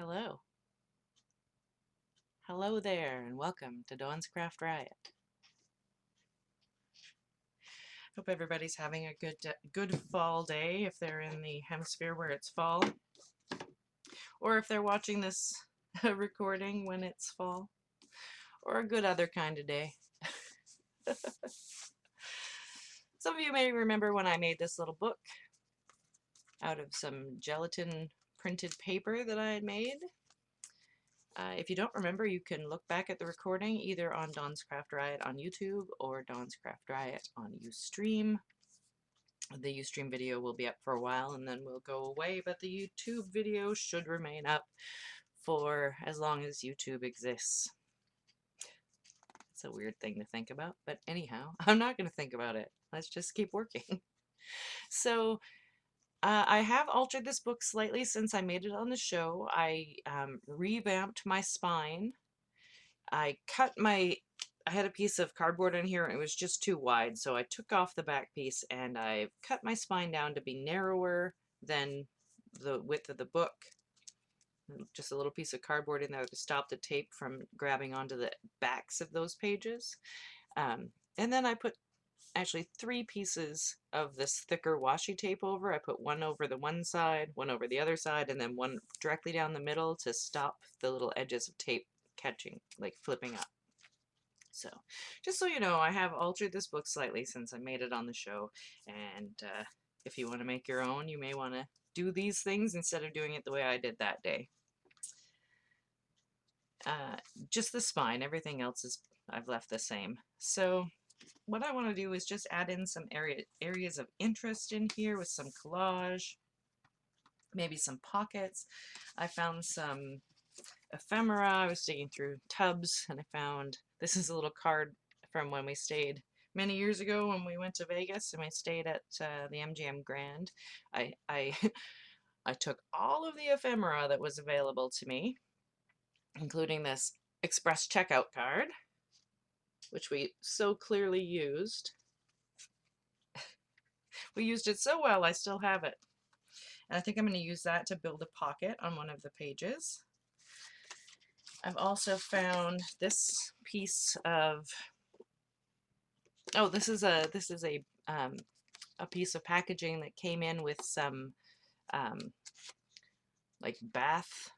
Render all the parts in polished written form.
Hello. Hello there, and welcome to Dawn's Craft Riot. Hope everybody's having a good fall day if they're in the hemisphere where it's fall, or if they're watching this recording when it's fall, or a good other kind of day. Some of you may remember when I made this little book out of some gelatin printed paper that I had made. If you don't remember, you can look back at the recording either on Dawn's Craft Riot on YouTube or Dawn's Craft Riot on Ustream. The Ustream video will be up for a while and then will go away, but the YouTube video should remain up for as long as YouTube exists. It's a weird thing to think about, but anyhow, I'm not going to think about it. Let's just keep working. So, I have altered this book slightly since I made it on the show. I revamped my spine. I had a piece of cardboard in here and it was just too wide, so I took off the back piece and I cut my spine down to be narrower than the width of the book. Just a little piece of cardboard in there to stop the tape from grabbing onto the backs of those pages. And then I put actually 3 pieces of this thicker washi tape over. I put one over the one side, one over the other side, and then one directly down the middle to stop the little edges of tape catching, like flipping up. So, just so you know, I have altered this book slightly since I made it on the show, and if you want to make your own, you may want to do these things instead of doing it the way I did that day. Just the spine, everything else is I've left the same. So what I want to do is just add in some areas of interest in here with some collage, maybe some pockets. I found some ephemera. I was digging through tubs and I found, this is a little card from when we stayed many years ago when we went to Vegas and we stayed at the MGM Grand. I I took all of the ephemera that was available to me, including this express checkout card, which we so clearly used. We used it so well, I still have it. And I think I'm going to use that to build a pocket on one of the pages. I've also found this piece of, oh, this is a piece of packaging that came in with some like bath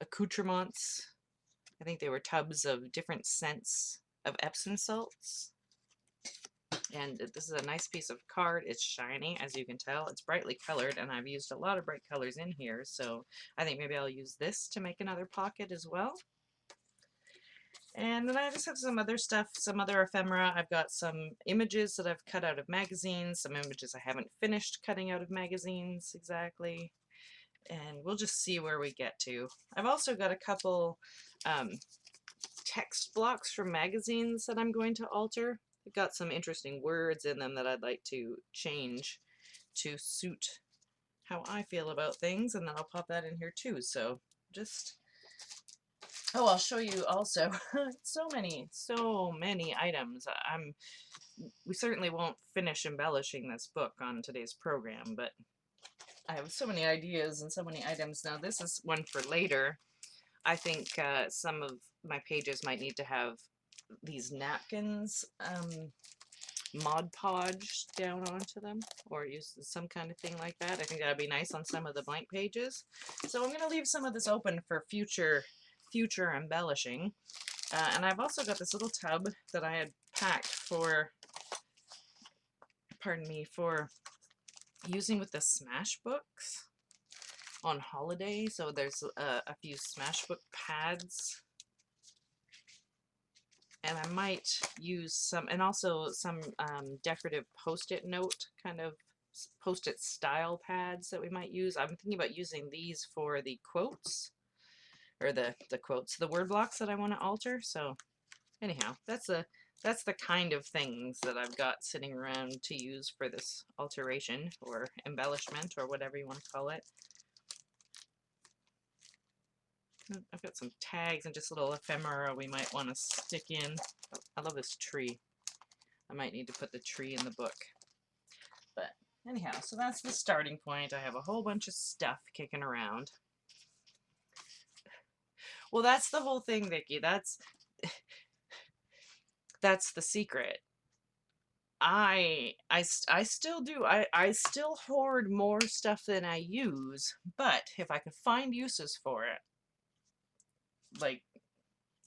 accoutrements. I think they were tubs of different scents of Epsom salts. And this is a nice piece of card. It's shiny, as you can tell. It's brightly colored, and I've used a lot of bright colors in here, so I think maybe I'll use this to make another pocket as well. And then I just have some other stuff, some other ephemera. I've got some images that I've cut out of magazines, some images I haven't finished cutting out of magazines exactly. And we'll just see where we get to. I've also got a couple text blocks from magazines that I'm going to alter. I've got some interesting words in them that I'd like to change to suit how I feel about things, and then I'll pop that in here too. So just, oh, I'll show you also so many items. We certainly won't finish embellishing this book on today's program, but I have so many ideas and so many items. Now this is one for later. I think some of my pages might need to have these napkins Mod Podge down onto them, or use some kind of thing like that. I think that would be nice on some of the blank pages. So I'm going to leave some of this open for future embellishing. And I've also got this little tub that I had packed for, pardon me, for using with the Smash books on holiday. So there's a few Smash book pads, and I might use some, and also some decorative post-it note, kind of post-it style pads that we might use. I'm thinking about using these for the quotes, or the quotes, the word blocks that I want to alter. So anyhow, that's the kind of things that I've got sitting around to use for this alteration or embellishment or whatever you want to call it. I've got some tags and just little ephemera we might want to stick in. I love this tree. I might need to put the tree in the book. But anyhow, so that's the starting point. I have a whole bunch of stuff kicking around. Well, that's the whole thing, Vicky. That's the secret. I still do. I still hoard more stuff than I use, but if I could find uses for it, like,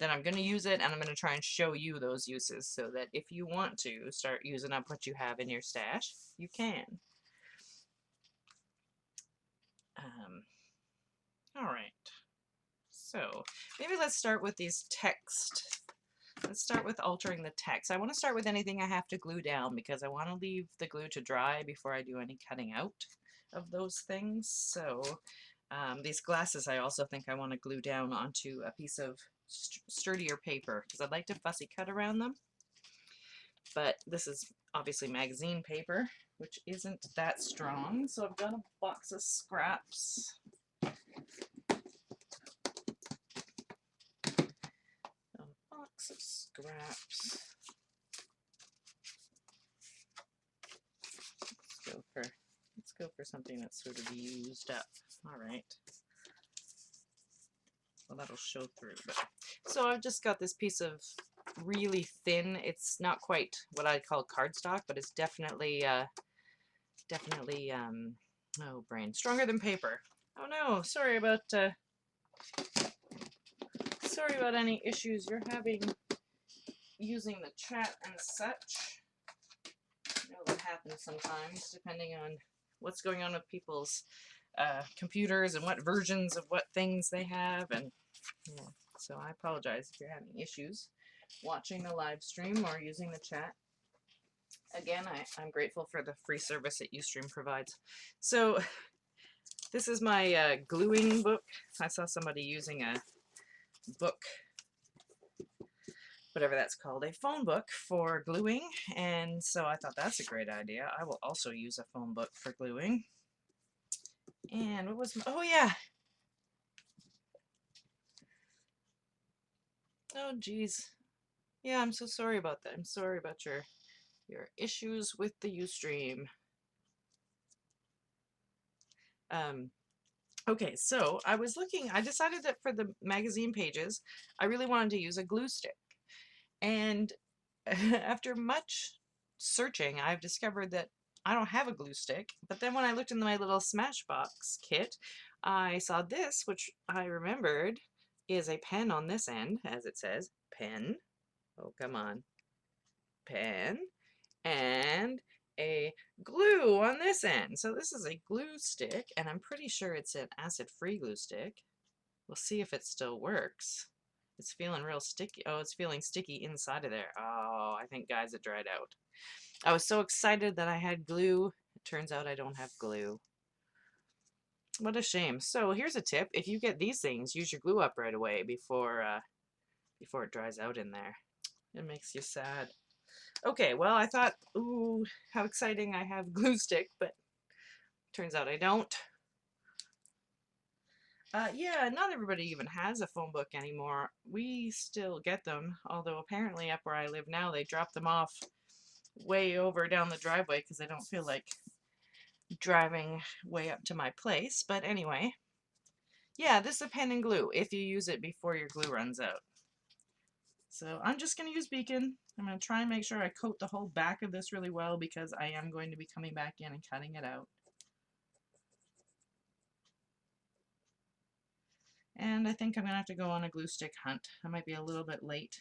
then I'm going to use it, and I'm going to try and show you those uses so that if you want to start using up what you have in your stash, you can. All right. So maybe let's start with these text. Let's start with altering the text. I want to start with anything I have to glue down because I want to leave the glue to dry before I do any cutting out of those things. So these glasses I also think I want to glue down onto a piece of sturdier paper because I'd like to fussy cut around them. But this is obviously magazine paper, which isn't that strong. So I've got a box of scraps. Box of scraps. Let's go for something that's sort of used up. All right. Well, that'll show through. But so I've just got this piece of really thin. It's not quite what I'd call cardstock, but it's definitely oh brain, stronger than paper. Oh no, sorry about any issues you're having using the chat and such. I know that happens sometimes, depending on what's going on with people's computers and what versions of what things they have, and yeah. So I apologize if you're having issues watching the live stream or using the chat. Again, I'm grateful for the free service that Ustream provides. So this is my gluing book. I saw somebody using a book, whatever that's called, a phone book for gluing, and so I thought that's a great idea. I will also use a phone book for gluing. And what was oh yeah. Oh geez. Yeah, I'm so sorry about that. I'm sorry about your issues with the Ustream. Okay, so I decided that for the magazine pages, I really wanted to use a glue stick. And after much searching, I've discovered that I don't have a glue stick. But then when I looked in my little Smashbox kit, I saw this, which I remembered is a pen on this end, as it says, pen. Oh, come on. Pen. And a glue on this end. So this is a glue stick, and I'm pretty sure it's an acid-free glue stick. We'll see if it still works. It's feeling real sticky. Oh, it's feeling sticky inside of there. Oh, I think, guys, it dried out. I was so excited that I had glue. It turns out I don't have glue. What a shame. So here's a tip. If you get these things, use your glue up right away before it dries out in there. It makes you sad. Okay, well, I thought, ooh, how exciting, I have glue stick, but turns out I don't. Yeah, not everybody even has a phone book anymore. We still get them, although apparently up where I live now, they drop them off way over down the driveway because they don't feel like driving way up to my place. But anyway, yeah, this is a pen and glue if you use it before your glue runs out. So I'm just going to use Beacon. I'm going to try and make sure I coat the whole back of this really well because I am going to be coming back in and cutting it out. And I think I'm going to have to go on a glue stick hunt. I might be a little bit late.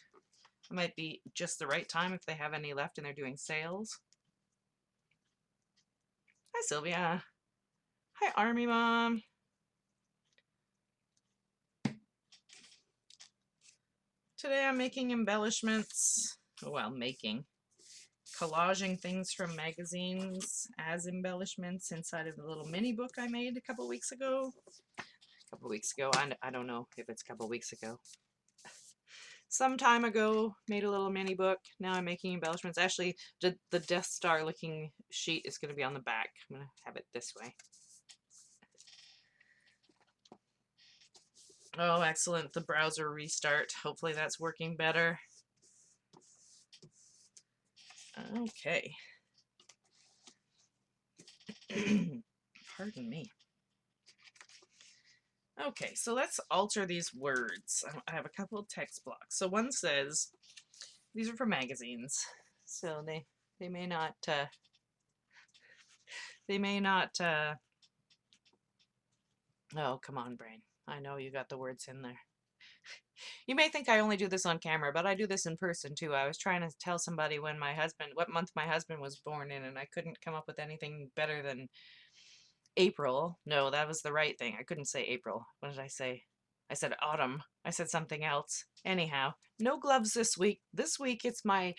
It might be just the right time if they have any left and they're doing sales. Hi, Sylvia. Hi, Army Mom. Today I'm making embellishments. Well, collaging things from magazines as embellishments inside of the little mini book I made a couple weeks ago. I don't know if it's a couple weeks ago. Some time ago, made a little mini book. Now I'm making embellishments. Actually, the Death Star looking sheet is going to be on the back. I'm going to have it this way. Oh, excellent. The browser restart. Hopefully that's working better. Okay. Pardon me. Okay, so let's alter these words. I have a couple of text blocks. So one says, these are for magazines, so they may not they may not oh, come on, brain. I know you got the words in there. You may think I only do this on camera, but I do this in person too. I was trying to tell somebody what month my husband was born in, and I couldn't come up with anything better than April. No, that was the right thing. I couldn't say April. What did I say? I said autumn. I said something else. Anyhow, no gloves this week. This week it's my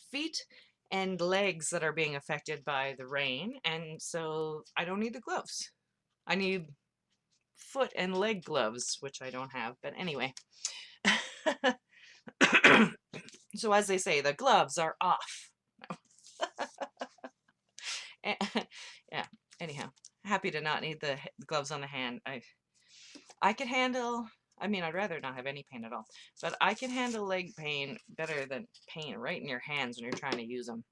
feet and legs that are being affected by the rain, and so I don't need the gloves. I need foot and leg gloves, which I don't have, but anyway. So as they say, the gloves are off. Yeah, anyhow, happy to not need the gloves on the hand. I can handle, I mean, I'd rather not have any pain at all, but I can handle leg pain better than pain right in your hands when you're trying to use them.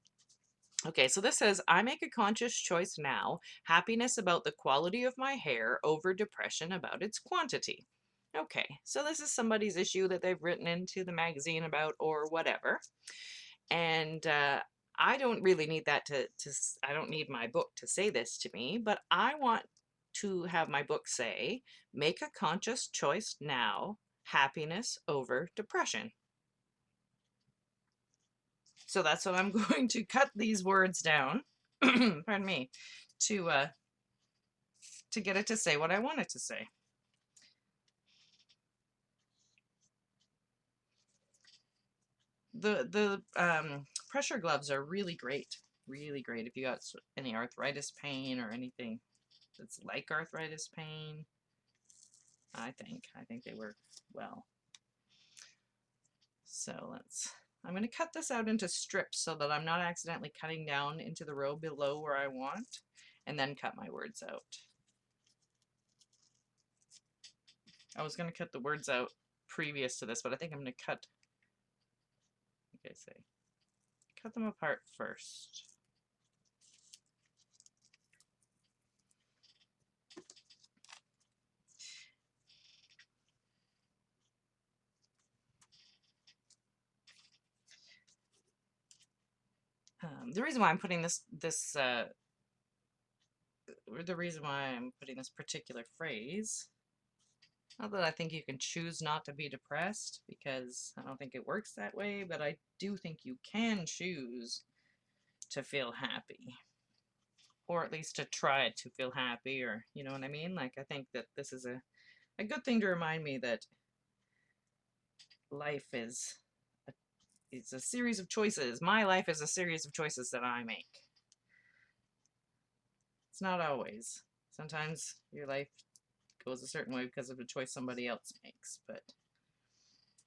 Okay, so this says, I make a conscious choice now, happiness about the quality of my hair over depression about its quantity. Okay, so this is somebody's issue that they've written into the magazine about or whatever. And I don't really need that I don't need my book to say this to me, but I want to have my book say, make a conscious choice now, happiness over depression. So that's what I'm going to cut these words down, pardon me, to get it to say what I want it to say. The pressure gloves are really great if you got any arthritis pain or anything that's like arthritis pain. I think they work well. So I'm going to cut this out into strips so that I'm not accidentally cutting down into the row below where I want, and then cut my words out. I was going to cut the words out previous to this, but I think I'm going to cut them apart first. The reason why I'm putting this particular phrase, not that I think you can choose not to be depressed, because I don't think it works that way, but I do think you can choose to feel happy, or at least to try to feel happy, or you know what I mean? Like, I think that this is a good thing to remind me that life is it's a series of choices. My life is a series of choices that I make. It's not always. Sometimes your life goes a certain way because of a choice somebody else makes, but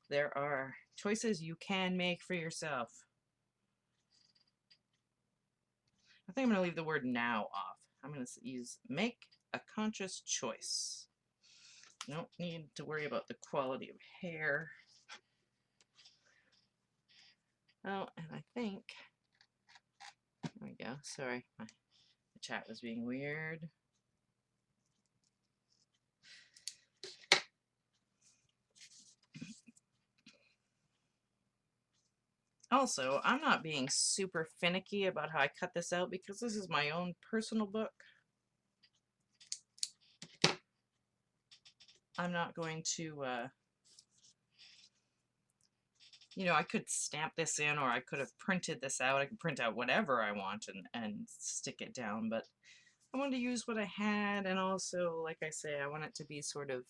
there are choices you can make for yourself. I think I'm going to leave the word now off. I'm going to use make a conscious choice. You don't need to worry about the quality of hair. Oh, and I think, there we go, sorry, the chat was being weird. Also, I'm not being super finicky about how I cut this out because this is my own personal book. I'm not going to, you know, I could stamp this in, or I could have printed this out. I could print out whatever I want and stick it down, but I wanted to use what I had, and also, like I say, I want it to be sort of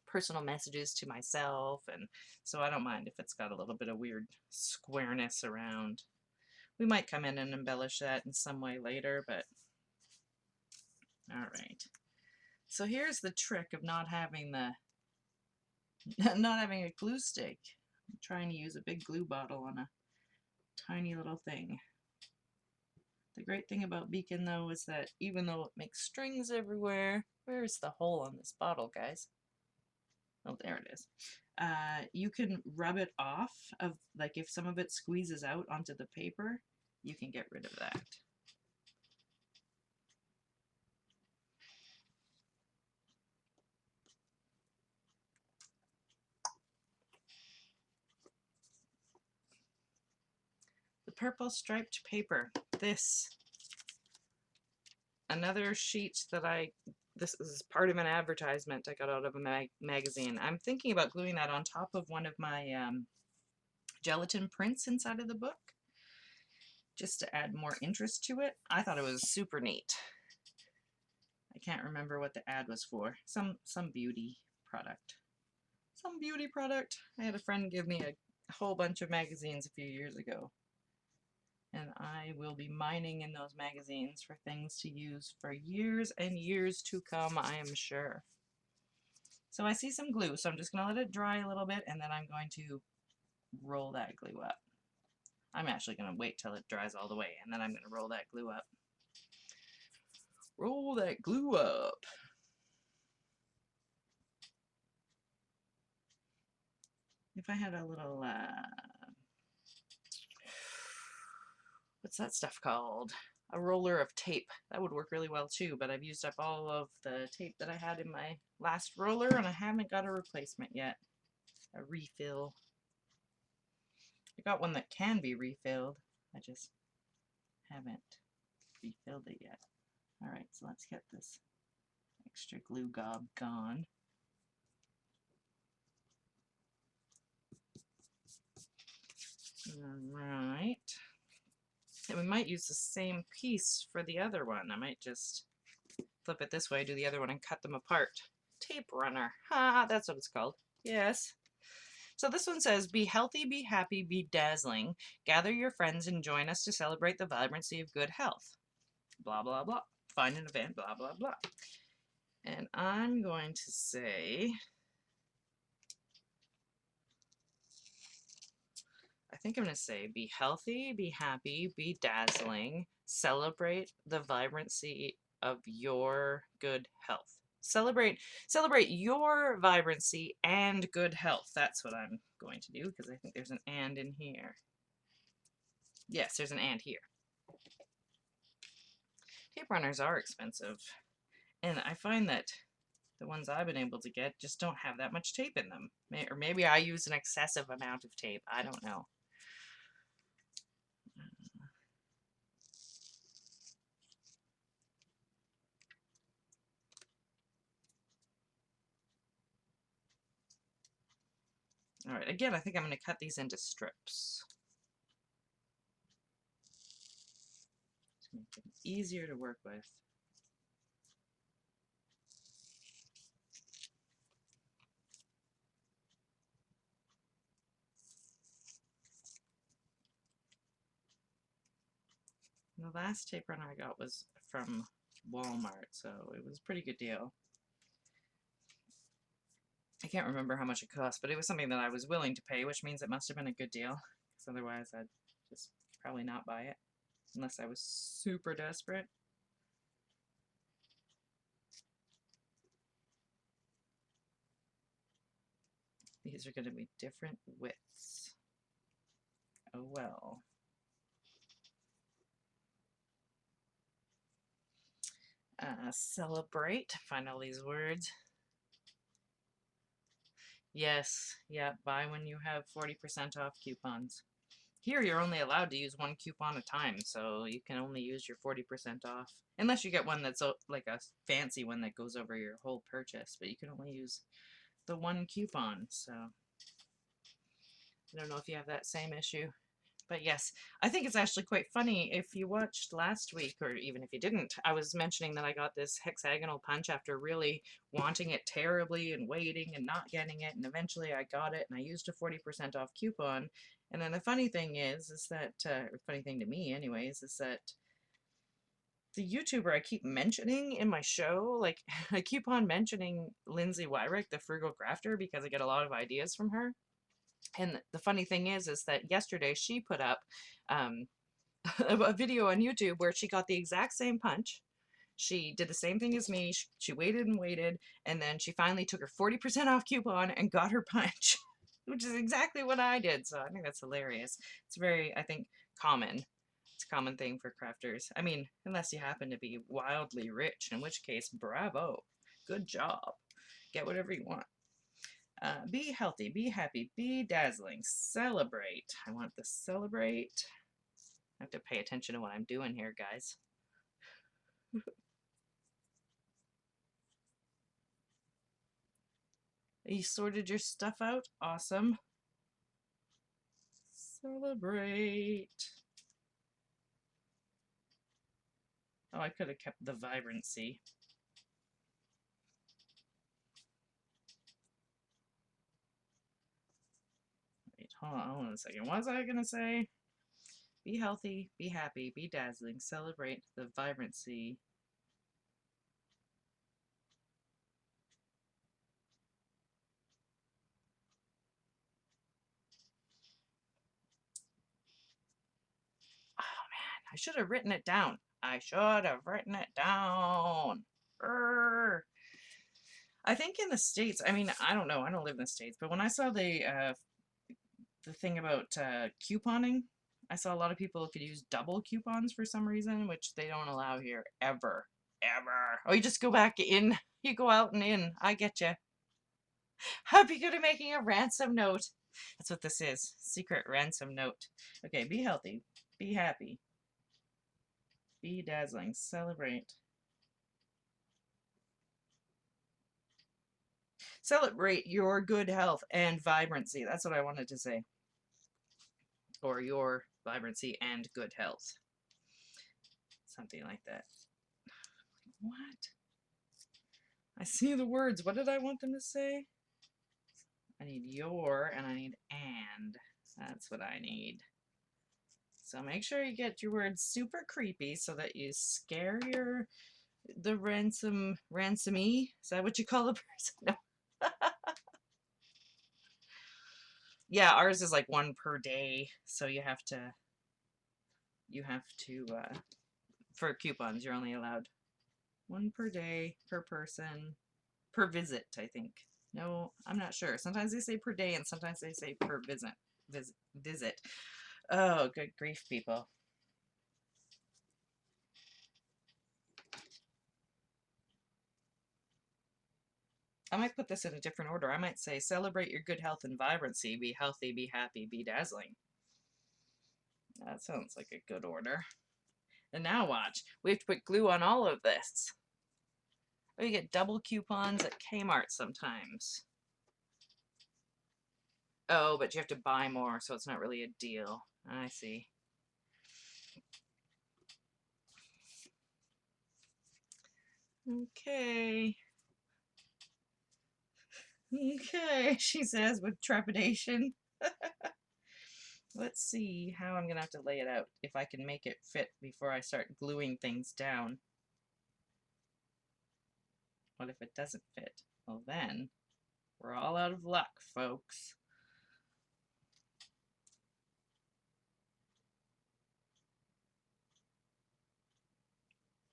personal messages to myself, and so I don't mind if it's got a little bit of weird squareness around. We might come in and embellish that in some way later, but all right. So here's the trick of not having the not having a glue stick. I'm trying to use a big glue bottle on a tiny little thing. The great thing about Beacon, though, is that even though it makes strings everywhere, where's the hole on this bottle, guys? Oh, there it is. You can rub it off of, like, if some of it squeezes out onto the paper, you can get rid of that. purple striped paper. Another sheet that this is part of an advertisement I got out of a magazine. I'm thinking about gluing that on top of one of my gelatin prints inside of the book, just to add more interest to it. I thought it was super neat. I can't remember what the ad was for. Some beauty product. Some beauty product. I had a friend give me a whole bunch of magazines a few years ago, and I will be mining in those magazines for things to use for years and years to come, I am sure. So I see some glue, so I'm just going to let it dry a little bit, and then I'm going to roll that glue up. I'm actually going to wait till it dries all the way, and then I'm going to roll that glue up. Roll that glue up. If I had a little, what's that stuff called? A roller of tape. That would work really well too, but I've used up all of the tape that I had in my last roller, and I haven't got a replacement yet. A refill. I got one that can be refilled. I just haven't refilled it yet. Alright, so let's get this extra glue gob gone. Alright. And we might use the same piece for the other one. I might just flip it this way, do the other one, and cut them apart. Tape runner. Ha, that's what it's called. Yes. So this one says, be healthy, be happy, be dazzling. Gather your friends and join us to celebrate the vibrancy of good health. Blah, blah, blah. Find an event, blah, blah, blah. And I'm going to say, I think I'm going to say, be healthy, be happy, be dazzling. Celebrate the vibrancy of your good health. Celebrate your vibrancy and good health. That's what I'm going to do, because I think there's an and in here. Yes, there's an and here. Tape runners are expensive, and I find that the ones I've been able to get just don't have that much tape in them. Or maybe I use an excessive amount of tape. I don't know. All right, again, I think I'm going to cut these into strips to make them easier to work with. The last tape runner I got was from Walmart, so it was a pretty good deal. I can't remember how much it cost, but it was something that I was willing to pay, which means it must have been a good deal, because otherwise I'd just probably not buy it, unless I was super desperate. These are going to be different widths. Oh well. Celebrate. Find all these words. Yes, yeah, buy when you have 40% off coupons. Here you're only allowed to use one coupon at a time, so you can only use your 40% off. Unless you get one that's like a fancy one that goes over your whole purchase, but you can only use the one coupon, so I don't know if you have that same issue. But yes, I think it's actually quite funny. If you watched last week, or even if you didn't, I was mentioning that I got this hexagonal punch after really wanting it terribly and waiting and not getting it, and eventually I got it, and I used a 40% off coupon. And then the funny thing is that, or funny thing to me anyways, is that the YouTuber I keep mentioning in my show, like, I keep on mentioning Lindsay Wyrick, the Frugal Crafter, because I get a lot of ideas from her. And the funny thing is that yesterday she put up a video on YouTube where she got the exact same punch. She did the same thing as me. She waited and waited, and then she finally took her 40% off coupon and got her punch, which is exactly what I did. So I think that's hilarious. It's very, I think, common. It's a common thing for crafters. I mean, unless you happen to be wildly rich, in which case, bravo. Good job. Get whatever you want. Be healthy, be happy, be dazzling, celebrate. I want to celebrate I have to pay attention to what I'm doing here, guys. You sorted your stuff out? Awesome. Celebrate. Oh, I could have kept the vibrancy. Wait, hold on a second. What was I gonna say? Be healthy, be happy, be dazzling, celebrate the vibrancy. Oh man, I should have written it down. I should have written it down. Urgh. I think in the States, I mean, I don't know, I don't live in the States, but when I saw the thing about couponing, I saw a lot of people could use double coupons for some reason, which they don't allow here ever, ever. Oh, you just go back in, you go out and in. I get you. I'd be good at making a ransom note. That's what this is. Secret ransom note. Okay, be healthy, be happy, be dazzling, celebrate. Celebrate your good health and vibrancy. That's what I wanted to say. Or your vibrancy and good health. Something like that. What? I see the words. What did I want them to say? I need your and I need and. That's what I need. So make sure you get your words super creepy so that you scare the ransomee. Is that what you call the person? No. Yeah, ours is like one per day, so you have to for coupons you're only allowed one per day, per person, per visit, I think. No, I'm not sure. Sometimes they say per day and sometimes they say per visit. Oh, good grief, people. I might put this in a different order. I might say celebrate your good health and vibrancy. Be healthy, be happy, be dazzling. That sounds like a good order. And now watch. We have to put glue on all of this. We get double coupons at Kmart sometimes. Oh, but you have to buy more, so it's not really a deal. I see. Okay. Okay, she says with trepidation. Let's see how I'm gonna have to lay it out, if I can make it fit before I start gluing things down. What if it doesn't fit? Well then, we're all out of luck, folks.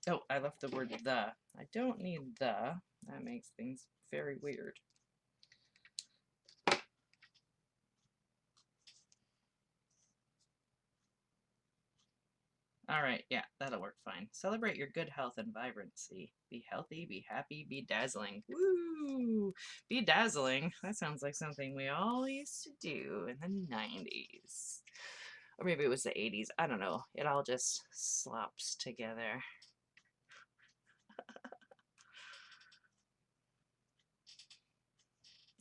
Oh, I left the word the. I don't need the. That makes things very weird. All right, yeah, that'll work fine. Celebrate your good health and vibrancy. Be healthy, be happy, be dazzling. Woo! Be dazzling. That sounds like something we all used to do in the 90s. Or maybe it was the 80s. I don't know. It all just slops together.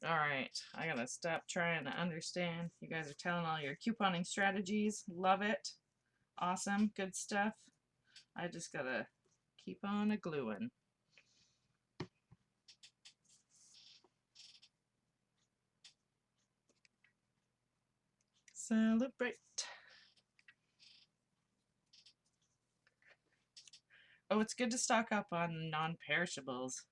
All right, I gotta stop trying to understand. You guys are telling all your couponing strategies. Love it. Awesome, good stuff. I just gotta keep on a-gluing. Celebrate. Oh, it's good to stock up on non-perishables.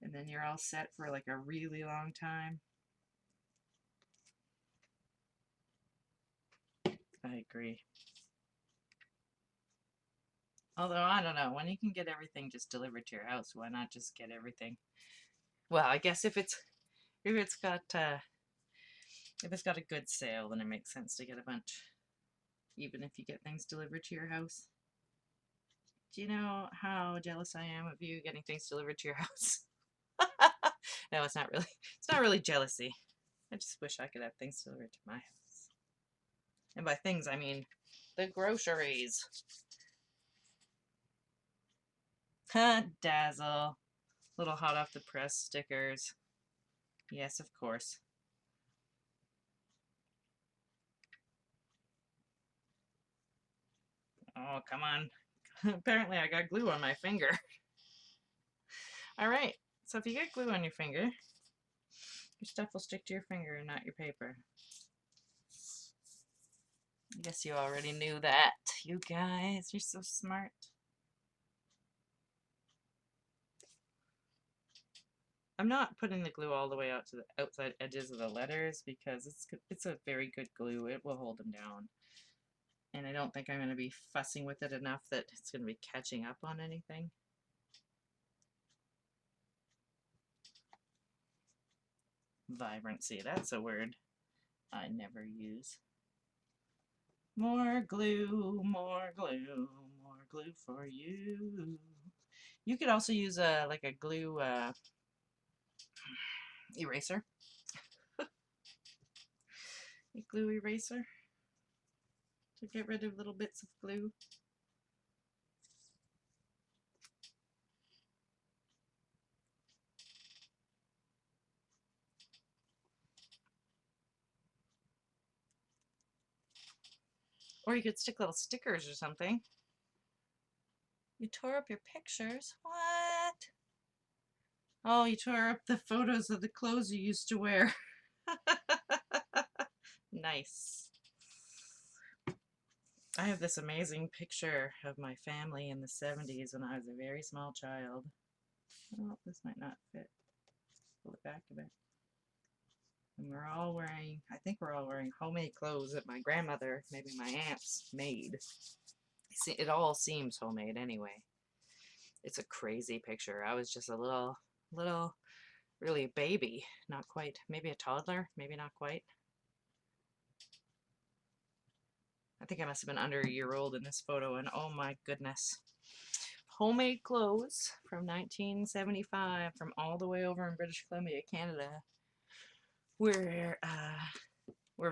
And then you're all set for like a really long time. I agree. Although, I don't know, when you can get everything just delivered to your house, why not just get everything? Well, I guess if it's got a good sale, then it makes sense to get a bunch. Even if you get things delivered to your house. Do you know how jealous I am of you getting things delivered to your house? No, it's not really jealousy. I just wish I could have things delivered to my house. And by things, I mean the groceries. Ha, dazzle. Little hot off the press stickers. Yes, of course. Oh, come on. Apparently I got glue on my finger. All right, so if you get glue on your finger, your stuff will stick to your finger and not your paper. I guess you already knew that. You guys, you're so smart. I'm not putting the glue all the way out to the outside edges of the letters because it's a very good glue. It will hold them down. And I don't think I'm going to be fussing with it enough that it's going to be catching up on anything. Vibrancy, that's a word I never use. More glue, more glue, more glue for you. You could also use like a glue eraser. A glue eraser to get rid of little bits of glue. Or you could stick little stickers or something. You tore up your pictures? What? Oh, you tore up the photos of the clothes you used to wear. Nice. I have this amazing picture of my family in the 70s when I was a very small child. Oh, this might not fit. Pull it back a bit. And we're all wearing, I think we're all wearing homemade clothes that my grandmother, maybe my aunts, made. See, it all seems homemade anyway. It's a crazy picture. I was just a little, really a baby. Not quite, maybe a toddler, maybe not quite. I think I must have been under a year old in this photo, and oh my goodness. Homemade clothes from 1975 from all the way over in British Columbia, Canada. Were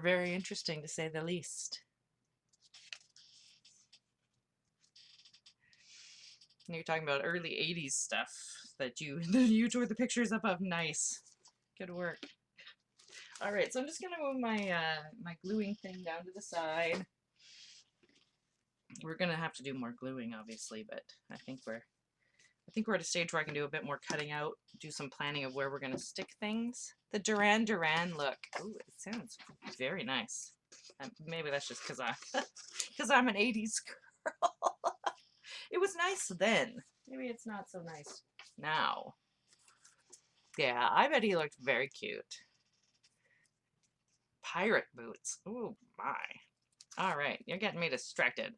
very interesting to say the least. You're talking about early 80s stuff that you tore the pictures up of. Nice. Good work. All right, so I'm just gonna move my my gluing thing down to the side. We're gonna have to do more gluing, obviously, but I think we're at a stage where I can do a bit more cutting out, do some planning of where we're gonna stick things. The Duran Duran look. Ooh, it sounds very nice. Maybe that's just because I'm an 80s girl. It was nice then. Maybe it's not so nice now. Yeah, I bet he looked very cute. Pirate boots. Oh my. All right, you're getting me distracted.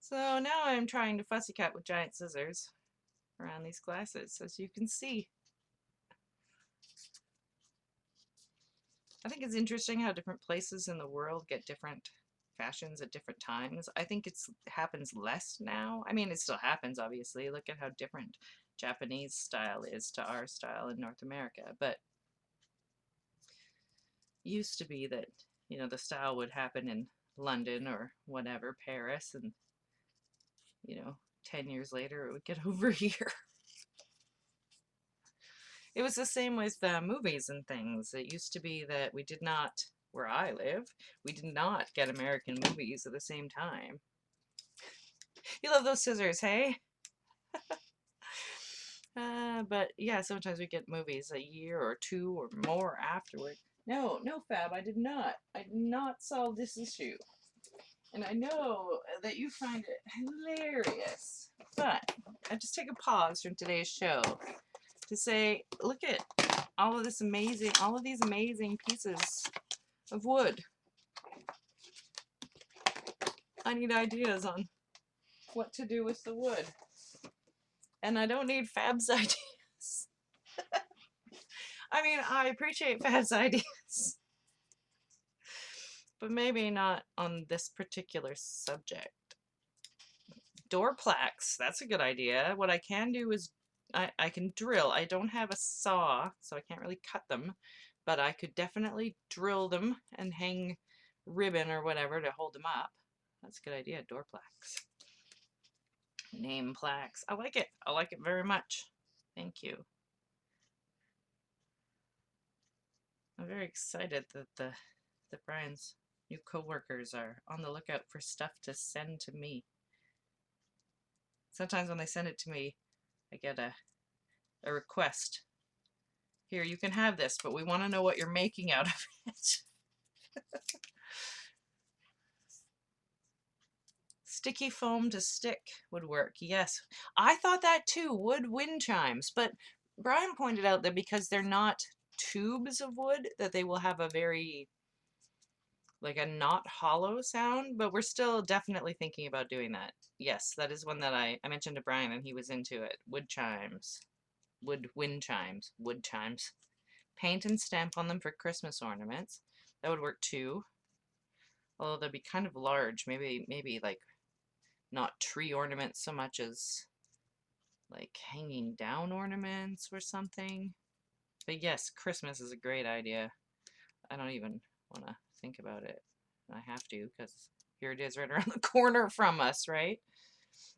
So now I'm trying to fussy cut with giant scissors around these glasses, as you can see. I think it's interesting how different places in the world get different fashions at different times. I think it happens less now. I mean, it still happens, obviously. Look at how different Japanese style is to our style in North America. But it used to be that, you know, the style would happen in London or whatever, Paris, and, you know, 10 years later it would get over here. It was the same with movies and things. It used to be that we did not, where I live, we did not get American movies at the same time. You love those scissors, hey? But yeah, sometimes we get movies a year or two or more afterward. No, Fab, I did not. I did not solve this issue. And I know that you find it hilarious. But I just take a pause from today's show to say, look at all of these amazing pieces of wood. I need ideas on what to do with the wood. And I don't need Fab's ideas. I mean, I appreciate Fab's ideas. But maybe not on this particular subject. Door plaques, that's a good idea. What I can do is I can drill. I don't have a saw, so I can't really cut them, but I could definitely drill them and hang ribbon or whatever to hold them up. That's a good idea. Door plaques. Name plaques. I like it. I like it very much. Thank you. I'm very excited that Brian's new coworkers are on the lookout for stuff to send to me. Sometimes when they send it to me, I get a request. Here, you can have this, but we want to know what you're making out of it. Sticky foam to stick would work. Yes, I thought that too. Wood wind chimes, but Brian pointed out that because they're not tubes of wood, that they will have a very, like a not hollow sound, but we're still definitely thinking about doing that. Yes, that is one that I mentioned to Brian and he was into it. Wood chimes. Wood wind chimes. Wood chimes. Paint and stamp on them for Christmas ornaments. That would work too. Although they'd be kind of large. Maybe like not tree ornaments so much as like hanging down ornaments or something. But yes, Christmas is a great idea. I don't even want to think about it. I have to because here it is right around the corner from us, right?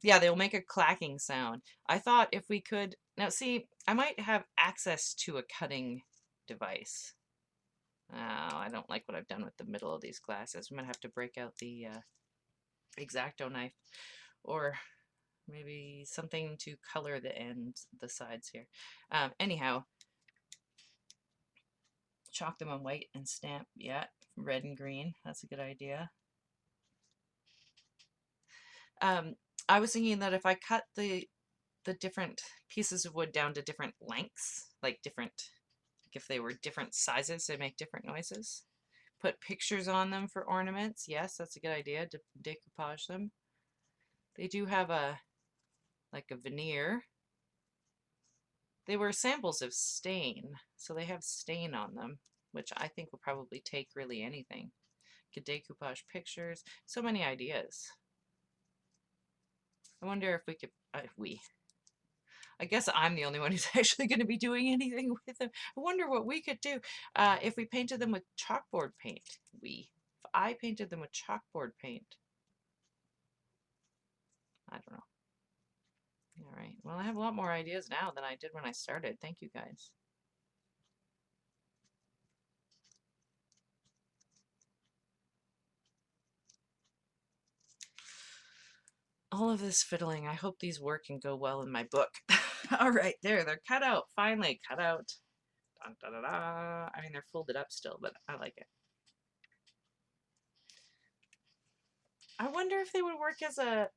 Yeah, they'll make a clacking sound. I thought if we could, now see, I might have access to a cutting device. Oh, I don't like what I've done with the middle of these glasses. I'm gonna have to break out the X-Acto knife or maybe something to color the sides here. Anyhow, chalk them on white and stamp, yeah, red and green. That's a good idea. I was thinking that if I cut the different pieces of wood down to different lengths, like if they were different sizes, they make different noises. Put pictures on them for ornaments. Yes, that's a good idea to decoupage them. They do have like a veneer. They were samples of stain, so they have stain on them, which I think will probably take really anything. Could decoupage pictures. So many ideas. I wonder if we could, I guess I'm the only one who's actually going to be doing anything with them. I wonder what we could do if we painted them with chalkboard paint. If I painted them with chalkboard paint. I don't know. All right. Well, I have a lot more ideas now than I did when I started. Thank you, guys. All of this fiddling. I hope these work and go well in my book. All right, there. They're cut out. Finally cut out. Dun, da, da, da. I mean, they're folded up still, but I like it. I wonder if they would work as a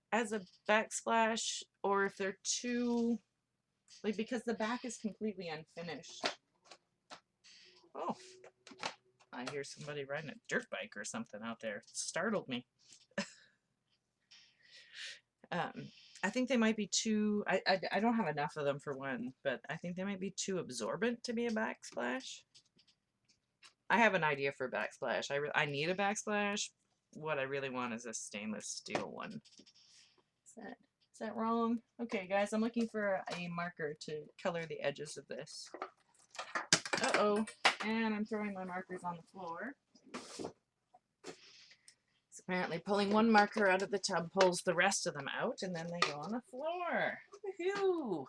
backsplash or if they're too, like, because the back is completely unfinished. Oh, I hear somebody riding a dirt bike or something out there. It startled me. I think they might be too, I don't have enough of them for one, but I think they might be too absorbent to be a backsplash. I have an idea for a backsplash. I need a backsplash. What I really want is a stainless steel one. Is that wrong? Okay, guys, I'm looking for a marker to color the edges of this. Uh-oh, and I'm throwing my markers on the floor. So apparently pulling one marker out of the tub pulls the rest of them out, and then they go on the floor. Woohoo!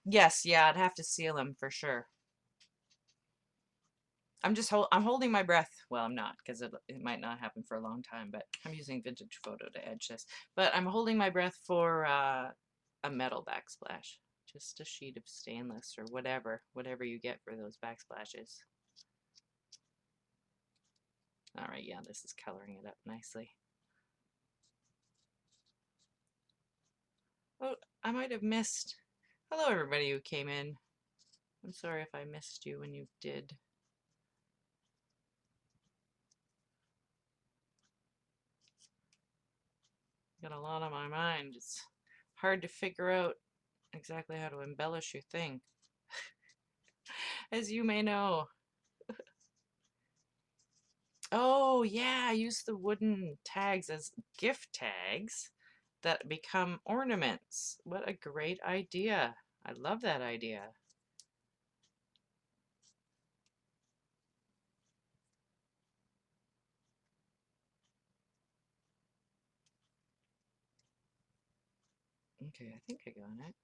Yes, yeah, I'd have to seal them for sure. I'm holding my breath. Well, I'm not, because it might not happen for a long time, but I'm using vintage photo to edge this. But I'm holding my breath for a metal backsplash. Just a sheet of stainless or whatever you get for those backsplashes. All right, yeah, this is coloring it up nicely. Oh, I might have missed. Hello, everybody who came in. I'm sorry if I missed you when you did. Got a lot on my mind. It's hard to figure out exactly how to embellish your thing, as you may know. Oh, yeah, I use the wooden tags as gift tags. that become ornaments. What a great idea. I love that idea. Okay, I think I got it.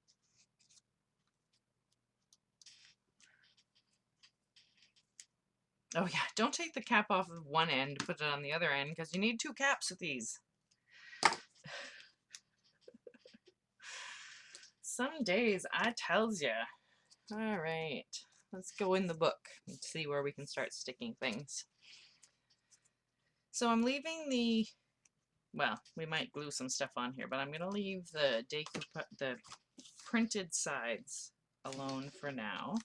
Oh yeah, don't take the cap off of one end, put it on the other end, because you need two caps with these. Some days, I tells ya. All right, let's go in the book and see where we can start sticking things. So I'm leaving the, well, we might glue some stuff on here, but I'm going to leave the printed sides alone for now.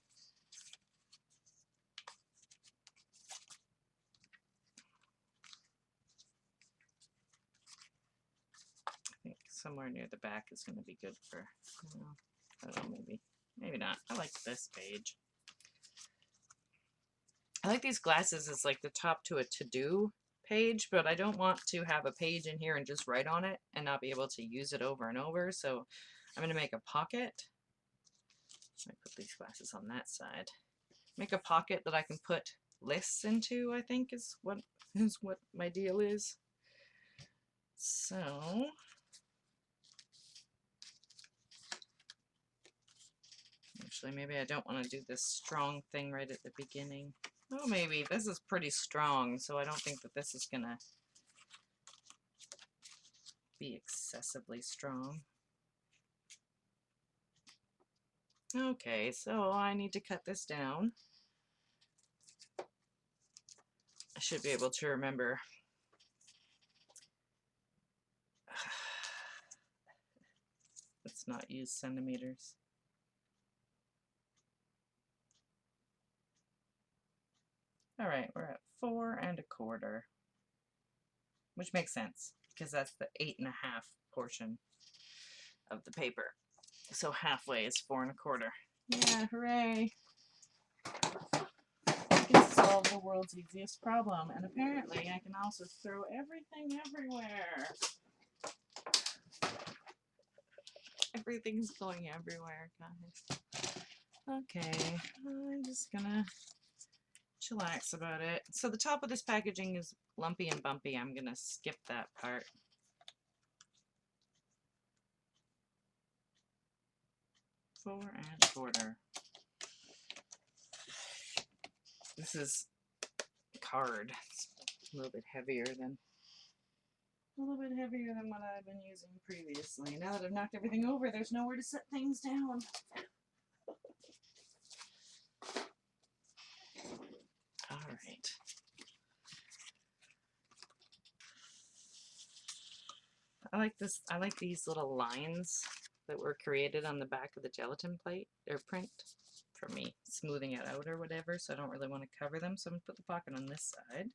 I think somewhere near the back is going to be good for, I don't know, maybe not. I like this page. I like these glasses as like the top to a to-do page, but I don't want to have a page in here and just write on it and not be able to use it over and over. So I'm going to make a pocket. Let me put these glasses on that side. Make a pocket that I can put lists into, I think is what my deal is. So actually, maybe I don't want to do this strong thing right at the beginning. Oh, maybe. This is pretty strong, so I don't think that this is going to be excessively strong. Okay, so I need to cut this down. I should be able to remember. Let's not use centimeters. All right, we're at 4 1/4, which makes sense because that's the 8 1/2 portion of the paper. So halfway is 4 1/4. Yeah, hooray! I can solve the world's easiest problem, and apparently I can also throw everything everywhere. Everything's going everywhere, guys. Okay, I'm just gonna chillax about it. So the top of this packaging is lumpy and bumpy. I'm gonna skip that part. Four and 1/4. This is card. It's a little bit heavier than what I've been using previously. Now that I've knocked everything over, there's nowhere to set things down. All right. I like this. I like these little lines that were created on the back of the gelatin plate or print for me, smoothing it out or whatever. So I don't really want to cover them. So I'm gonna put the pocket on this side.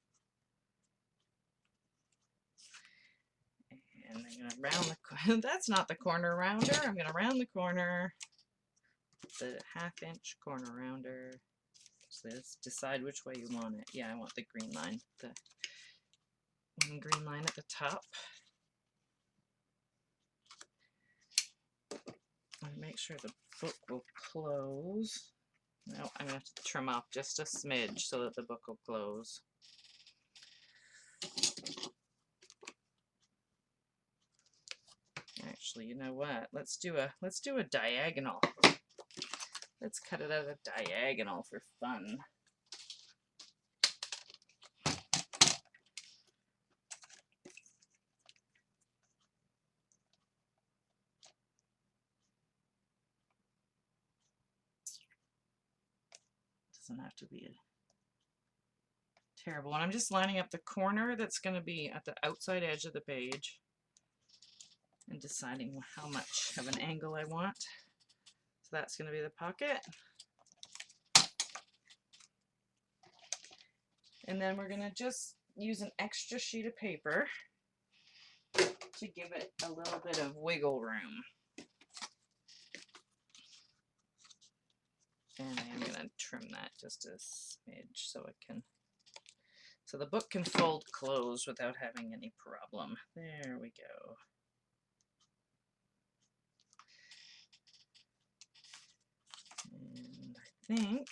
And I'm going to round the, that's not the corner rounder. I'm going to round the corner, the 1/2 inch corner rounder. So let's decide which way you want it. Yeah, I want the green line, the one green line at the top. And make sure the book will close. No, I'm going to have to trim off just a smidge so that the book will close. Actually, you know what? Let's do a diagonal. Let's cut it at a diagonal for fun. Doesn't have to be a terrible one. I'm just lining up the corner that's going to be at the outside edge of the page and deciding how much of an angle I want. So that's going to be the pocket. And then we're going to just use an extra sheet of paper to give it a little bit of wiggle room. And I'm going to trim that just a smidge so the book can fold closed without having any problem. There we go. think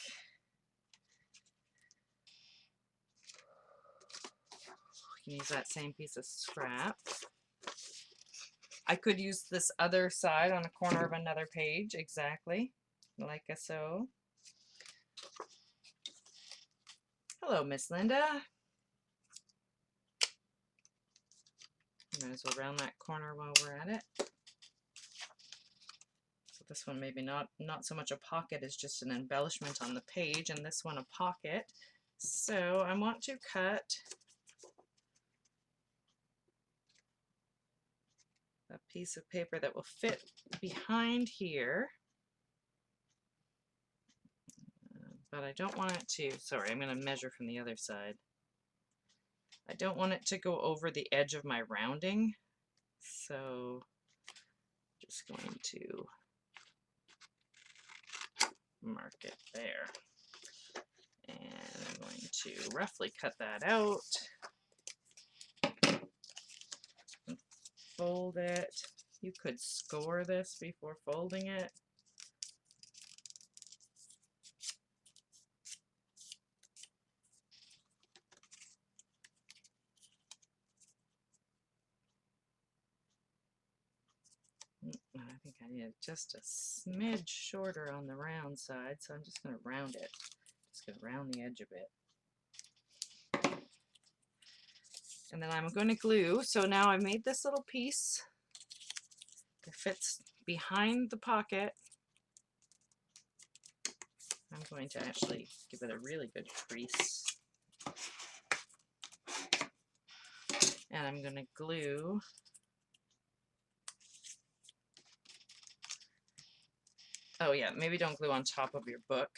we can use that same piece of scrap. I could use this other side on a corner of another page, exactly, like so. Hello, Miss Linda. Might as well round that corner while we're at it. So this one maybe not so much a pocket as just an embellishment on the page, and this one a pocket. So I want to cut a piece of paper that will fit behind here. But I don't want it to, sorry, I'm going to measure from the other side. I don't want it to go over the edge of my rounding, so just going to mark it there. And I'm going to roughly cut that out. And fold it. You could score this before folding it. I think I need it just a smidge shorter on the round side, so I'm just going to round it. Just going to round the edge a bit. And then I'm going to glue. So now I made this little piece that fits behind the pocket. I'm going to actually give it a really good crease. And I'm going to glue oh yeah, maybe don't glue on top of your book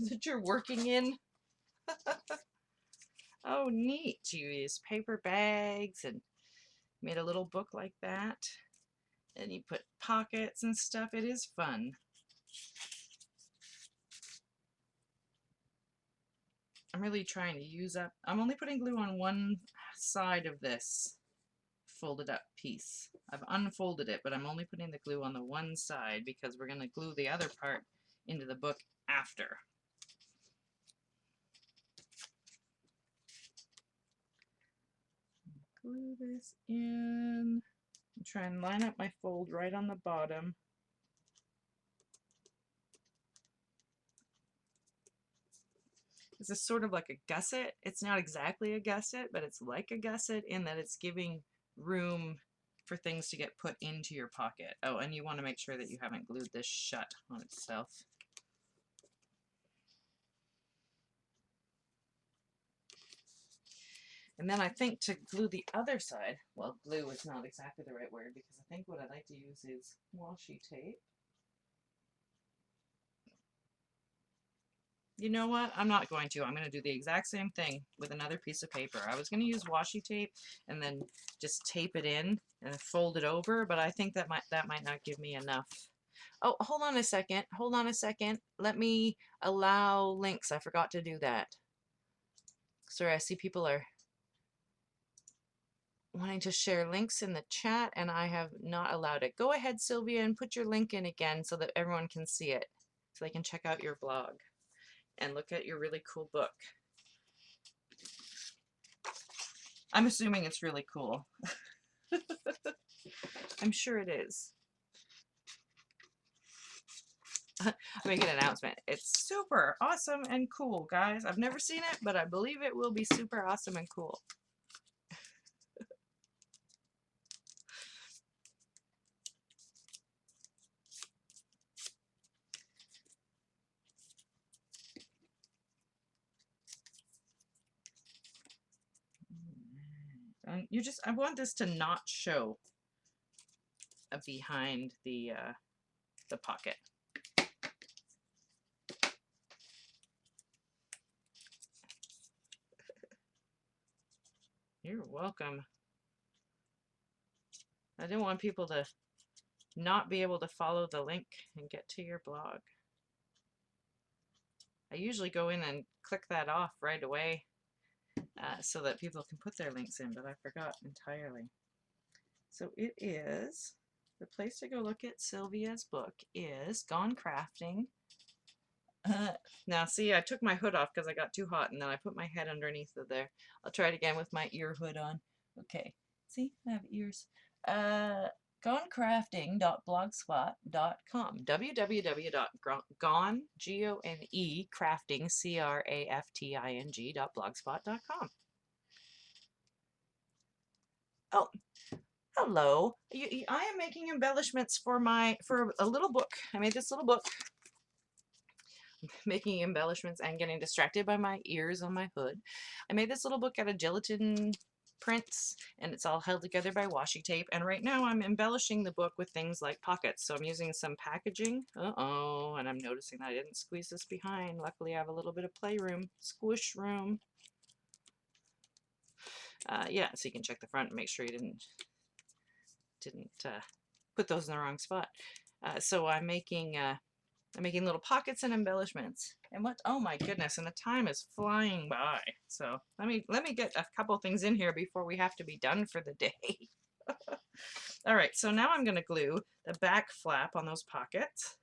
that you're working in. Oh neat, you use paper bags and made a little book like that. And you put pockets and stuff. It is fun. I'm really trying to use up, I'm only putting glue on one side of this folded up piece. I've unfolded it, but I'm only putting the glue on the one side because we're going to glue the other part into the book after. Glue this in. Try and line up my fold right on the bottom. This is sort of like a gusset. It's not exactly a gusset, but it's like a gusset in that it's giving room for things to get put into your pocket. Oh, and you want to make sure that you haven't glued this shut on itself. And then I think to glue the other side, well, glue is not exactly the right word because I think what I'd like to use is washi tape. You know what? I'm not going to. I'm going to do the exact same thing with another piece of paper. I was going to use washi tape and then just tape it in and fold it over, but I think that might not give me enough. Oh, hold on a second. Hold on a second. Let me allow links. I forgot to do that. Sorry, I see people are wanting to share links in the chat and I have not allowed it. Go ahead, Sylvia, and put your link in again so that everyone can see it, so they can check out your blog and look at your really cool book. I'm assuming it's really cool. I'm sure it is. I make an announcement. It's super awesome and cool, guys. I've never seen it, but I believe it will be super awesome and cool. I want this to not show behind the pocket. You're welcome. I didn't want people to not be able to follow the link and get to your blog. I usually go in and click that off right away so that people can put their links in, but I forgot entirely. So it is, the place to go look at Sylvia's book is Gone Crafting, Now see, I took my hood off because I got too hot, and then I put my head underneath of there. I'll try it again with my ear hood on. Okay, see, I have ears. gonecrafting.blogspot.com. www.gone, G-O-N-E, crafting, crafting.blogspot.com. Oh, hello. I am making embellishments for a little book. I made this little book, making embellishments and getting distracted by my ears on my hood. I made this little book out of gelatin prints, and it's all held together by washi tape, and right now I'm embellishing the book with things like pockets. So I'm using some packaging. And I'm noticing that I didn't squeeze this behind. Luckily I have a little bit of playroom, squish room. Yeah, so you can check the front and make sure you didn't put those in the wrong spot. So I'm making little pockets and embellishments. And oh my goodness, and the time is flying by. So let me get a couple things in here before we have to be done for the day. All right, so now I'm going to glue the back flap on those pockets.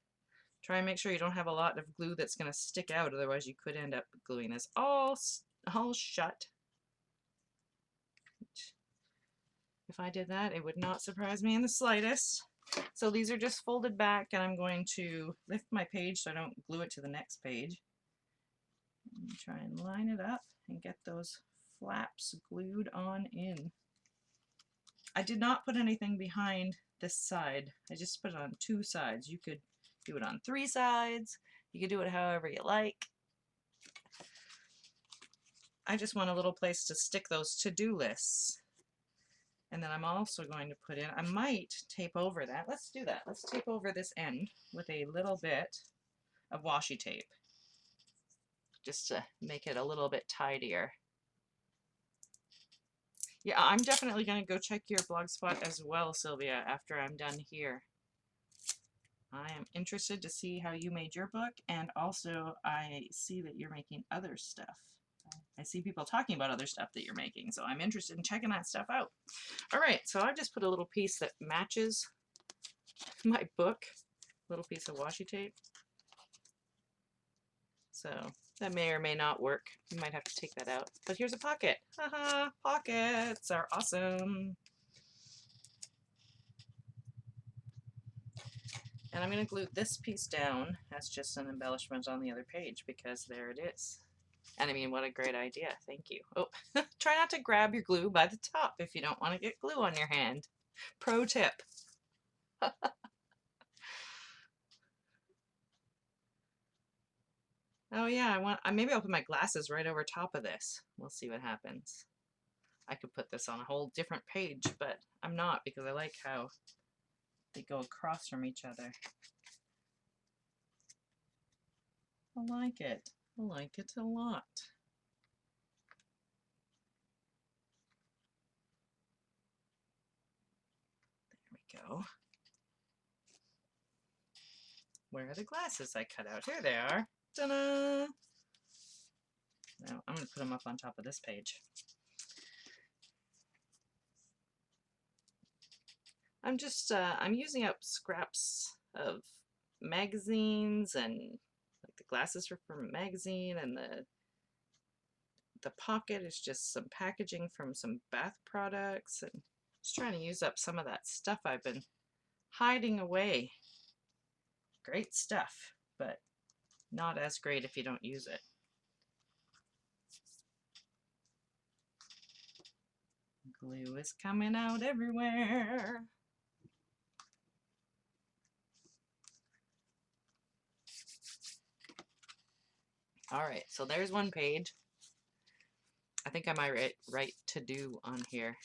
Try and make sure you don't have a lot of glue that's going to stick out, otherwise you could end up gluing this all shut. If I did that, it would not surprise me in the slightest. So these are just folded back, and I'm going to lift my page so I don't glue it to the next page. And try and line it up and get those flaps glued on in. I did not put anything behind this side. I just put it on 2 sides. You could do it on 3 sides. You could do it however you like. I just want a little place to stick those to-do lists. And then I'm also going to put in, I might tape over that. Let's do that. Let's tape over this end with a little bit of washi tape, just to make it a little bit tidier. Yeah, I'm definitely going to go check your blogspot as well, Sylvia, after I'm done here. I am interested to see how you made your book, and also I see that you're making other stuff. I see people talking about other stuff that you're making, so I'm interested in checking that stuff out. All right, so I've just put a little piece that matches my book, a little piece of washi tape. So that may or may not work. You might have to take that out. But here's a pocket. Haha, pockets are awesome. And I'm going to glue this piece down as just an embellishment on the other page, because there it is. And I mean, what a great idea. Thank you. Oh, try not to grab your glue by the top if you don't want to get glue on your hand. Pro tip. Oh yeah, maybe I'll put my glasses right over top of this. We'll see what happens. I could put this on a whole different page, but I'm not, because I like how they go across from each other. I like it. I like it a lot. There we go. Where are the glasses I cut out? Here they are. Ta-da! Now I'm going to put them up on top of this page. I'm just, I'm using up scraps of magazines, and like the glasses are from a magazine, and the pocket is just some packaging from some bath products, and just trying to use up some of that stuff I've been hiding away. Great stuff, but not as great if you don't use it. Glue is coming out everywhere. All right, so there's one page. I think I might write to do on here.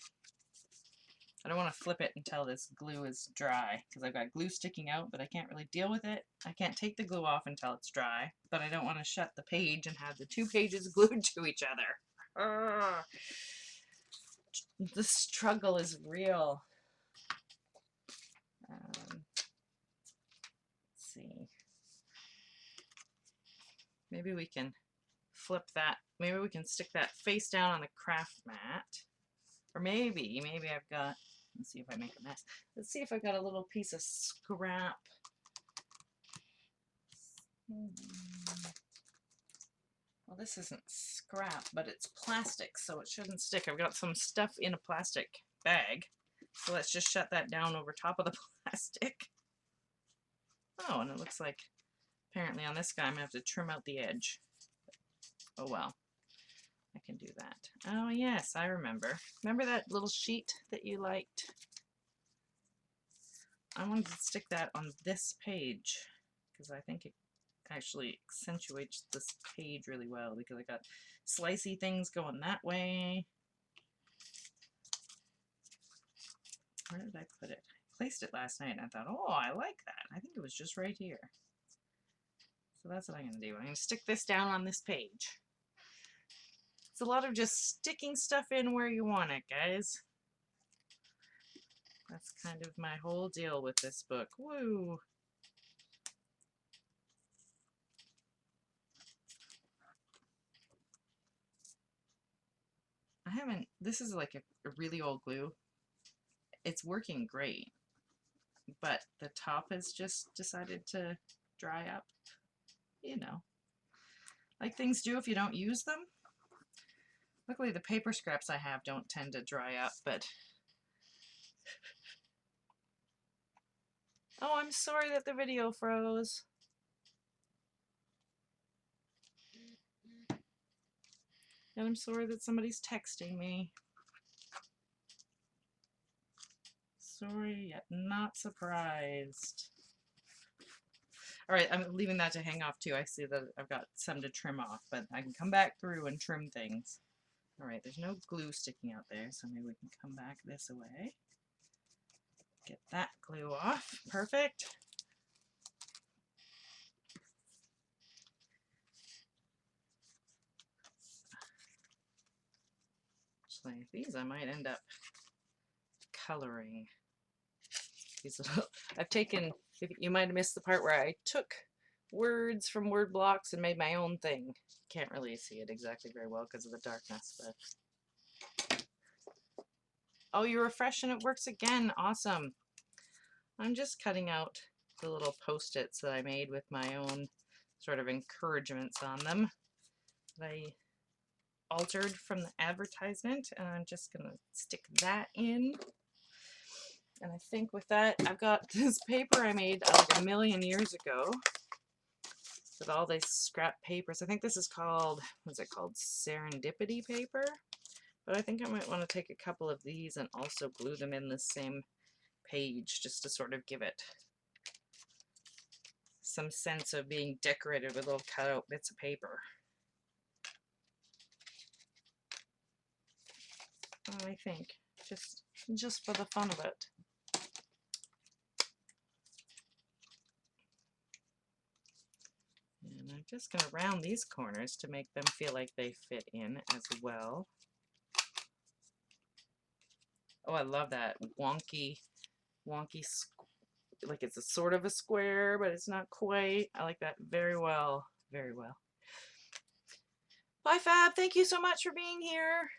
I don't want to flip it until this glue is dry, because I've got glue sticking out, but I can't really deal with it. I can't take the glue off until it's dry, but I don't want to shut the page and have the 2 pages glued to each other. The struggle is real. Let's see. Maybe we can flip that. Maybe we can stick that face down on the craft mat. Or maybe I've got, let's see if I make a mess. Let's see if I've got a little piece of scrap. Well, this isn't scrap, but it's plastic, so it shouldn't stick. I've got some stuff in a plastic bag, so let's just shut that down over top of the plastic. Oh, and it looks like apparently on this guy I'm going to have to trim out the edge. Oh well, I can do that. Oh yes, I remember. Remember that little sheet that you liked? I wanted to stick that on this page because I think it actually accentuates this page really well, because I got slicey things going that way. Where did I put it? I placed it last night and I thought, oh, I like that. I think it was just right here. So that's what I'm going to do. I'm going to stick this down on this page. It's a lot of just sticking stuff in where you want it, guys. That's kind of my whole deal with this book. Woo! This is like a really old glue. It's working great, but the top has just decided to dry up, you know, like things do if you don't use them. Luckily the paper scraps I have don't tend to dry up, but oh, I'm sorry that the video froze. And I'm sorry that somebody's texting me. Sorry, yet not surprised. Alright, I'm leaving that to hang off too. I see that I've got some to trim off, but I can come back through and trim things. Alright, there's no glue sticking out there, so maybe we can come back this way. Get that glue off. Perfect. Actually, these I might end up coloring. These little, I've taken, you might have missed the part where I took words from word blocks and made my own thing. Can't really see it exactly very well because of the darkness, but oh, you refresh and it works again. Awesome. I'm just cutting out the little post-its that I made with my own sort of encouragements on them that I altered from the advertisement, and I'm just gonna stick that in. And I think with that, I've got this paper I made like a million years ago with all these scrap papers. I think this is called, what's it called? Serendipity paper. But I think I might want to take a couple of these and also glue them in the same page just to sort of give it some sense of being decorated with little cutout bits of paper. I think just for the fun of it. And I'm just going to round these corners to make them feel like they fit in as well. Oh, I love that wonky, like it's a sort of a square, but it's not quite. I like that very well, very well. Bye, Fab. Thank you so much for being here.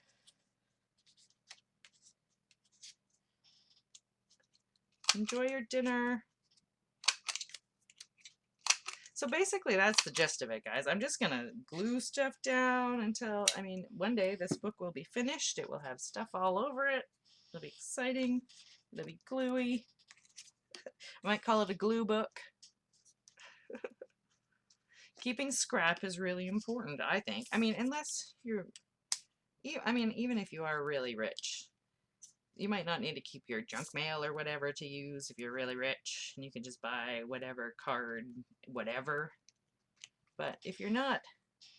Enjoy your dinner. So basically that's the gist of it, guys. I'm just gonna glue stuff down until, I mean, one day this book will be finished. It will have stuff all over it. It'll be exciting. It'll be gluey. I might call it a glue book. Keeping scrap is really important, I think. I mean, unless you're, I mean, even if you are really rich, you might not need to keep your junk mail or whatever to use if you're really rich, and you can just buy whatever card, whatever. But if you're not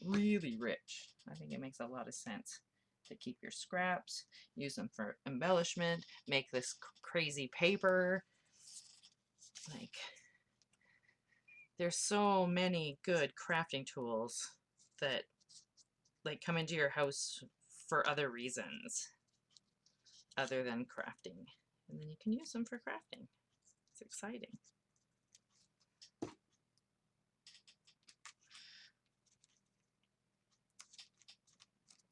really rich, I think it makes a lot of sense to keep your scraps, use them for embellishment, make this crazy paper. Like, there's so many good crafting tools that like come into your house for other reasons other than crafting, and then you can use them for crafting. It's exciting.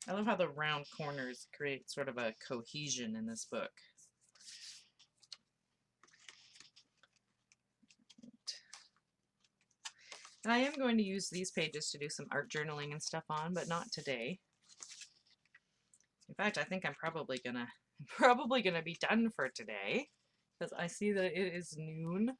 I love how the round corners create sort of a cohesion in this book. And I am going to use these pages to do some art journaling and stuff on, but not today. In fact, I think I'm probably gonna be done for today because I see that it is noon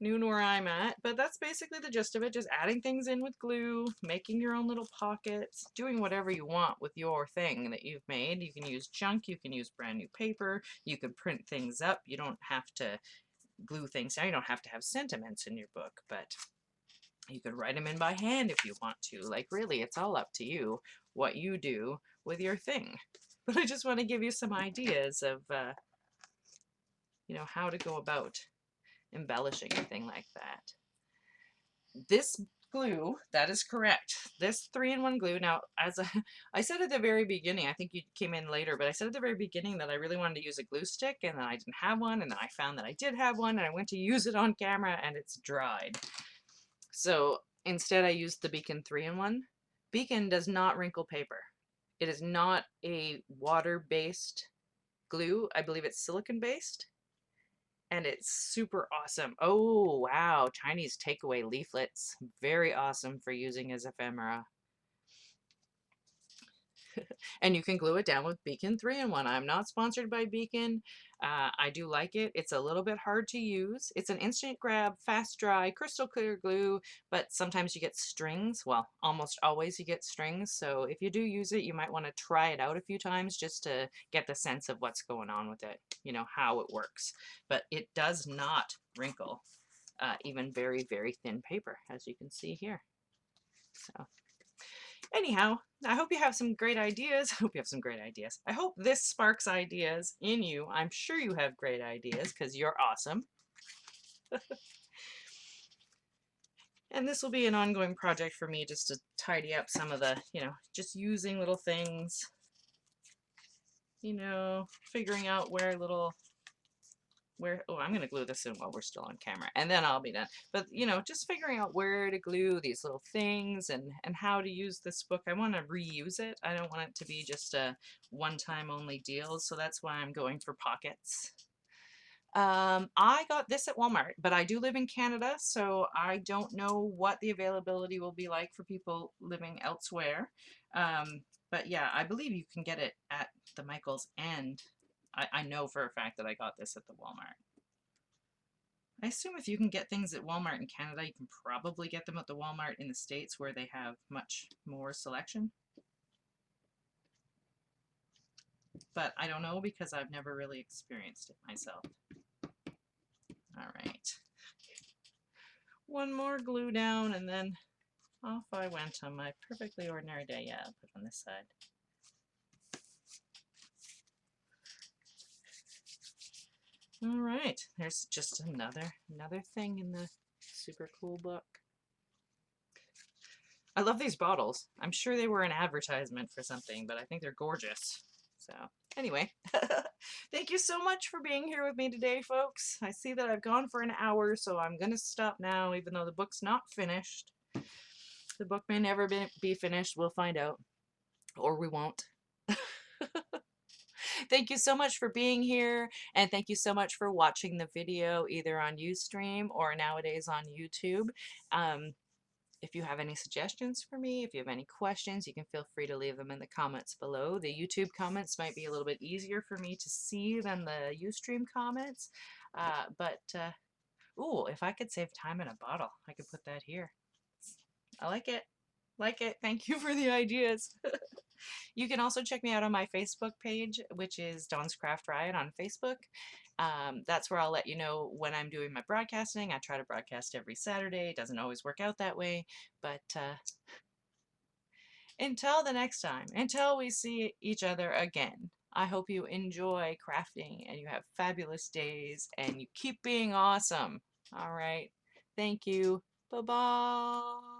where I'm at, but that's basically the gist of it. Just adding things in with glue, making your own little pockets, doing whatever you want with your thing that you've made. You can use junk, you can use brand new paper, you can print things up. You don't have to glue things down. You don't have to have sentiments in your book, but you could write them in by hand if you want to. Like, really, it's all up to you what you do with your thing. But I just want to give you some ideas of, how to go about embellishing a thing like that. This glue, that is correct. This 3-in-1 glue, now, I said at the very beginning, I think you came in later, but I said at the very beginning that I really wanted to use a glue stick, and then I didn't have one, and then I found that I did have one, and I went to use it on camera, and it's dried. So instead I used the Beacon 3-in-1. Beacon does not wrinkle paper. It is not a water-based glue. I believe it's silicon-based. And it's super awesome. Oh, wow. Chinese takeaway leaflets. Very awesome for using as ephemera. And you can glue it down with Beacon 3-in-1. I'm not sponsored by Beacon. I do like it. It's a little bit hard to use. It's an instant grab, fast dry, crystal clear glue, but sometimes you get strings. Well, almost always you get strings. So if you do use it, you might want to try it out a few times just to get the sense of what's going on with it, how it works. But it does not wrinkle, even very, very thin paper, as you can see here. So anyhow, I hope you have some great ideas. I hope you have some great ideas. I hope this sparks ideas in you. I'm sure you have great ideas because you're awesome. And this will be an ongoing project for me just to tidy up some of the, just using little things, figuring out oh, I'm going to glue this in while we're still on camera and then I'll be done. But, just figuring out where to glue these little things and how to use this book. I want to reuse it. I don't want it to be just a one-time only deal. So that's why I'm going for pockets. I got this at Walmart, but I do live in Canada, so I don't know what the availability will be like for people living elsewhere. But yeah, I believe you can get it at the Michaels, and I know for a fact that I got this at the Walmart. I assume if you can get things at Walmart in Canada, you can probably get them at the Walmart in the States where they have much more selection. But I don't know because I've never really experienced it myself. All right. One more glue down and then off I went on my perfectly ordinary day. Yeah, I'll put it on this side. All right, there's just another thing in the super cool book. I love these bottles. I'm sure they were an advertisement for something, but I think they're gorgeous. So anyway, thank you so much for being here with me today, folks. I see that I've gone for an hour, so I'm going to stop now, even though the book's not finished. The book may never be finished. We'll find out. Or we won't. Thank you so much for being here, and thank you so much for watching the video either on Ustream or nowadays on YouTube. If you have any suggestions for me, if you have any questions, you can feel free to leave them in the comments below. The YouTube comments might be a little bit easier for me to see than the Ustream comments, ooh, if I could save time in a bottle, I could put that here. I like it. Like it. Thank you for the ideas. You can also check me out on my Facebook page, which is Dawn's Craft Riot on Facebook. That's where I'll let you know when I'm doing my broadcasting. I try to broadcast every Saturday. It doesn't always work out that way, but until the next time, until we see each other again, I hope you enjoy crafting and you have fabulous days and you keep being awesome. All right. Thank you. Bye-bye.